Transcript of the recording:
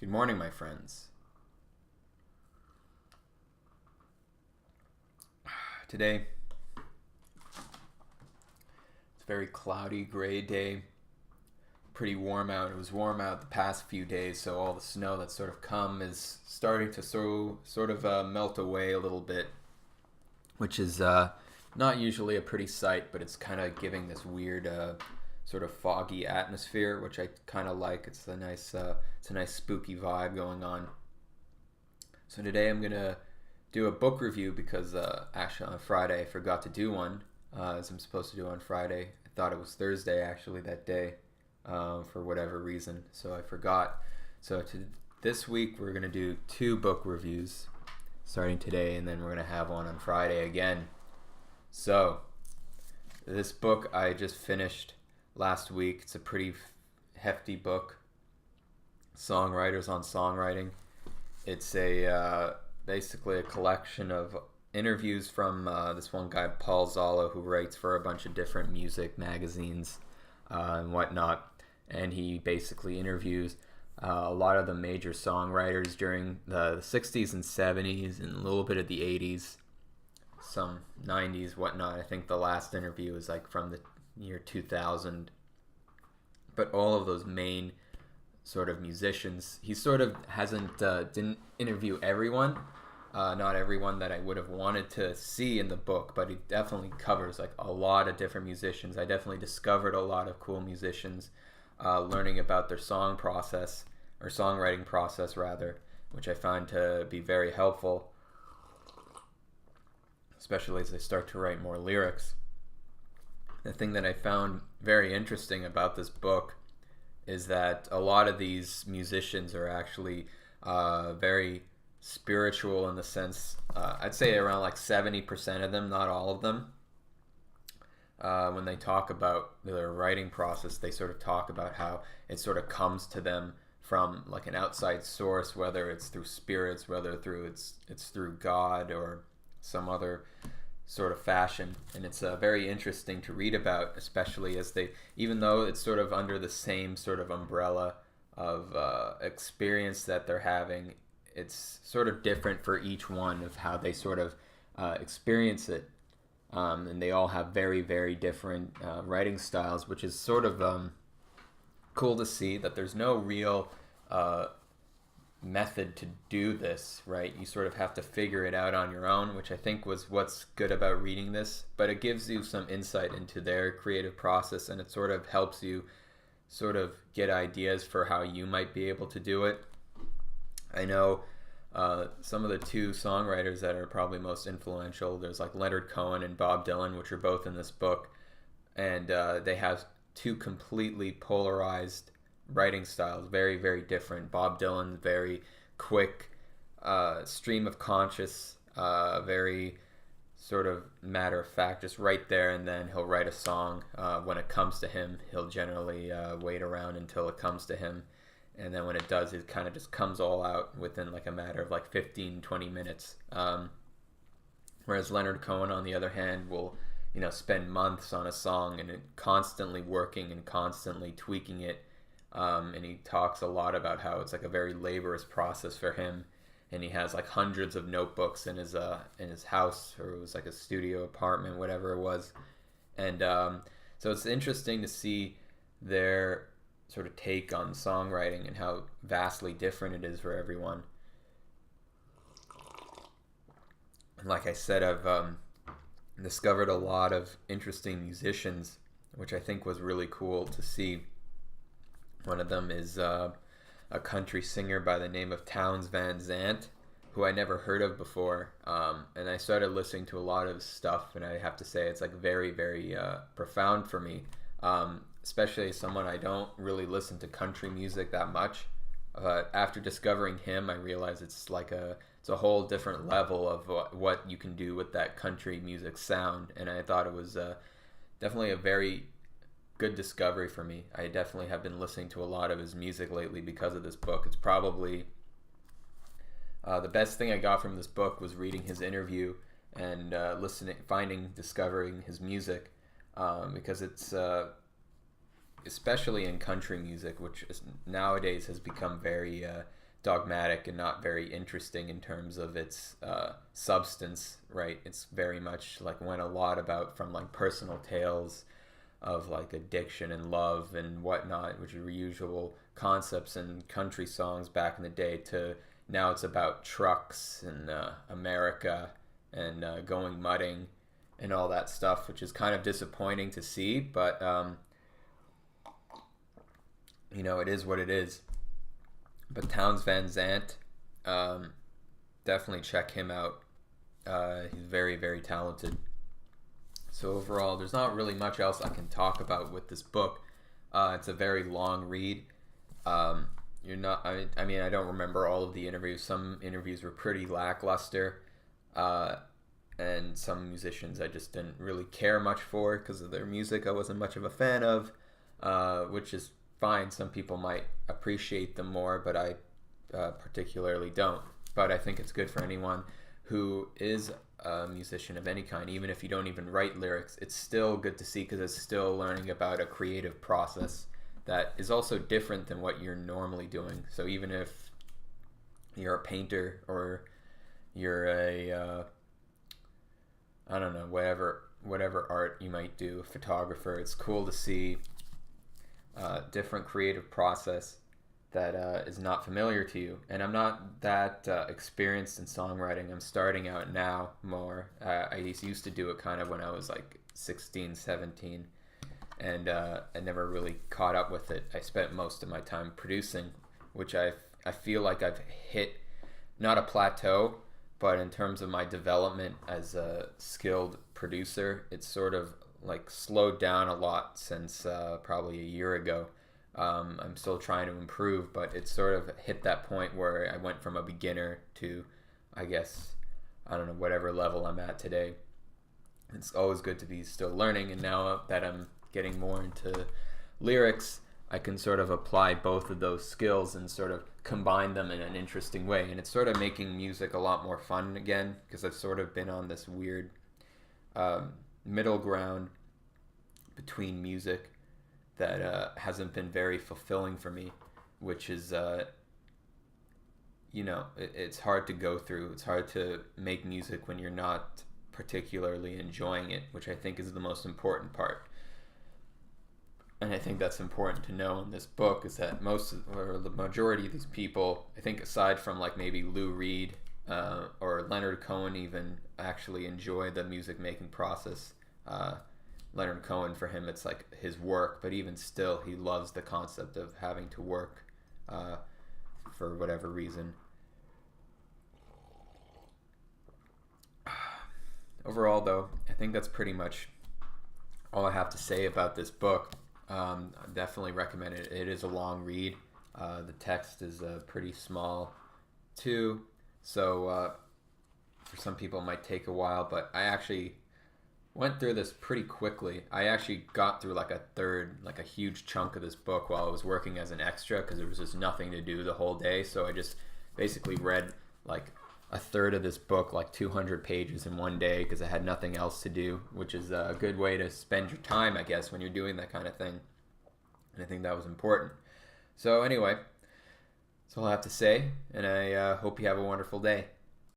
Good morning, my friends. Today, it's a very cloudy, gray day. Pretty warm out. It was warm out the past few days, so all the snow that's sort of come is starting to sort of melt away a little bit, which is not usually a pretty sight, but it's kind of giving this weird sort of foggy atmosphere, which I kind of like. It's a nice spooky vibe going on. So today I'm gonna do a book review because actually on Friday I forgot to do one, as I'm supposed to do on Friday. I thought it was Thursday actually that day, for whatever reason, so I forgot. So this week we're gonna do 2 book reviews starting today, and then we're gonna have one on Friday again. So this book I just finished last week. It's a pretty hefty book, Songwriters on Songwriting. It's basically a collection of interviews from this one guy, Paul Zala, who writes for a bunch of different music magazines and whatnot. And he basically interviews a lot of the major songwriters during the 60s and 70s and a little bit of the 80s, some 90s, whatnot. I think the last interview is like from the year 2000. But all of those main sort of musicians, he sort of didn't interview everyone, not everyone that I would have wanted to see in the book, but he definitely covers like a lot of different musicians. I definitely discovered a lot of cool musicians, learning about their songwriting process rather, which I find to be very helpful, especially as I start to write more lyrics. The thing that I found very interesting about this book is that a lot of these musicians are actually very spiritual in the sense, I'd say around like 70% of them, not all of them. When they talk about their writing process, they sort of talk about how it sort of comes to them from like an outside source, whether it's through spirits, whether it's through God or some other sort of fashion. And it's very interesting to read about, especially as even though it's sort of under the same sort of umbrella of experience that they're having, it's sort of different for each one of how they sort of experience it. And they all have very, very different writing styles, which is sort of cool to see that there's no real method to do this, right? You sort of have to figure it out on your own, which I think was what's good about reading this, but it gives you some insight into their creative process, and it sort of helps you sort of get ideas for how you might be able to do it. I know some of the 2 songwriters that are probably most influential, there's like Leonard Cohen and Bob Dylan, which are both in this book, and they have 2 completely polarized writing styles, very, very different. Bob Dylan, very quick, stream of conscious, very sort of matter of fact, just right there and then he'll write a song. When it comes to him, he'll generally wait around until it comes to him, and then when it does, it kind of just comes all out within like a matter of like 15-20 minutes. Whereas Leonard Cohen, on the other hand, will spend months on a song and constantly working and constantly tweaking it. And he talks a lot about how it's like a very laborious process for him, and he has like hundreds of notebooks in his house, or it was like a studio apartment, whatever it was. And so it's interesting to see their sort of take on songwriting and how vastly different it is for everyone. And like I said, I've discovered a lot of interesting musicians, which I think was really cool to see. One of them is a country singer by the name of Townes Van Zandt, who I never heard of before. And I started listening to a lot of his stuff, and I have to say it's like very, very profound for me, especially as someone I don't really listen to country music that much. After discovering him, I realized it's a whole different level of what you can do with that country music sound, and I thought it was definitely a very good discovery for me. I definitely have been listening to a lot of his music lately because of this book. It's probably the best thing I got from this book was reading his interview and discovering his music, because it's especially in country music, which nowadays has become very dogmatic and not very interesting in terms of its substance, right? It's very much like went a lot about from like personal tales of like addiction and love and whatnot, which are usual concepts in country songs back in the day, to now it's about trucks and America and going mudding and all that stuff, which is kind of disappointing to see, but it is what it is. But Townes Van Zandt, definitely check him out. He's very, very talented. So overall, there's not really much else I can talk about with this book. It's a very long read. You're not. I mean, I don't remember all of the interviews. Some interviews were pretty lackluster, and some musicians I just didn't really care much for because of their music. I wasn't much of a fan of, which is fine. Some people might appreciate them more, but I particularly don't. But I think it's good for anyone who is a musician of any kind, even if you don't even write lyrics. It's still good to see because it's still learning about a creative process that is also different than what you're normally doing. So even if you're a painter or you're a I don't know, whatever art you might do, a photographer, it's cool to see different creative process that is not familiar to you. And I'm not that experienced in songwriting. I'm starting out now more. I used to do it kind of when I was like 16, 17, and I never really caught up with it. I spent most of my time producing, which I feel like I've hit not a plateau, but in terms of my development as a skilled producer, it's sort of like slowed down a lot since probably a year ago. I'm still trying to improve, but it's sort of hit that point where I went from a beginner to, I guess, I don't know, whatever level I'm at today. It's always good to be still learning, and now that I'm getting more into lyrics, I can sort of apply both of those skills and sort of combine them in an interesting way. And it's sort of making music a lot more fun again, because I've sort of been on this weird middle ground between music that hasn't been very fulfilling for me, which is, it's hard to go through. It's hard to make music when you're not particularly enjoying it, which I think is the most important part. And I think that's important to know in this book, is that the majority of these people, I think aside from like maybe Lou Reed or Leonard Cohen even, actually enjoy the music making process. Leonard Cohen, for him, it's like his work, but even still, he loves the concept of having to work for whatever reason. Overall, though, I think that's pretty much all I have to say about this book. I definitely recommend it. It is a long read. The text is pretty small, too, so for some people it might take a while, but I actually went through this pretty quickly. I actually got through like a third, like a huge chunk of this book while I was working as an extra, because there was just nothing to do the whole day. So I just basically read like a third of this book, like 200 pages in one day, because I had nothing else to do, which is a good way to spend your time, I guess, when you're doing that kind of thing. And I think that was important. So anyway, that's all I have to say, and I hope you have a wonderful day.